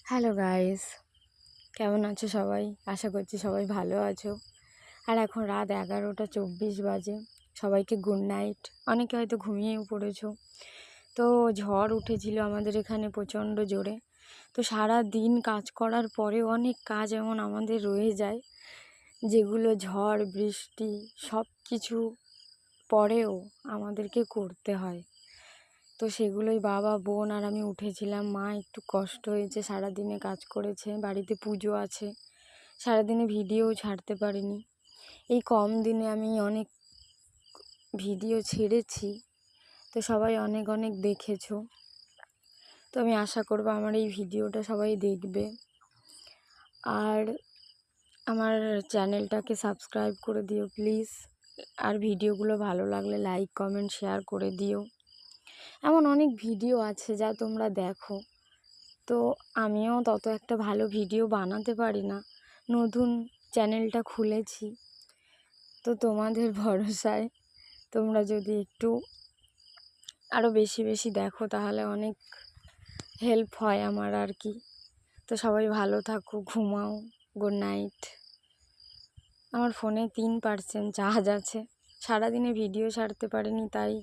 Hello guys, কেমন আছো সবাই? আশা করছি সবাই ভালো আছো। আর এখন রাত 11টা 24 বাজে। সবাইকে গুড নাইট। অনেকে হয়তো ঘুমিয়েও পড়েছো। তো ঝড় উঠেছিল আমাদের এখানে প্রচণ্ড জোরে। তো সারা দিন কাজ করার পরেও অনেক কাজ এমন আমাদের রয়ে যায়, যেগুলো ঝড় বৃষ্টি সব কিছু পরেও আমাদেরকে করতে হয়। তো সেগুলোই বাবা, বোন আর আমি উঠেছিলাম। মা একটু কষ্ট হয়েছে, সারাদিনে কাজ করেছে, বাড়িতে পুজো আছে, সারাদিনে ভিডিও ছাড়তে পারিনি। এই কম দিনে আমি অনেক ভিডিও ছেড়েছি, তো সবাই অনেক অনেক দেখেছো। তো আমি আশা করবো আমার এই ভিডিওটা সবাই দেখবে, আর আমার চ্যানেলটাকে সাবস্ক্রাইব করে দিও প্লিজ। আর ভিডিওগুলো ভালো লাগলে লাইক কমেন্ট শেয়ার করে দিও। এমন অনেক ভিডিও আছে যা তোমরা দেখো, তো আমিও তত একটা ভালো ভিডিও বানাতে পারি না, নতুন চ্যানেলটা খুলেছি। তো তোমাদের ভরসায় তোমরা যদি একটু আরও বেশি বেশি দেখো তাহলে অনেক হেল্প হয় আমার আর কি। তো সবাই ভালো থাকো, ঘুমাও, গুড নাইট। আমার ফোনে 3% চার্জ আছে, সারাদিনে ভিডিও ছাড়তে পারিনি, তাই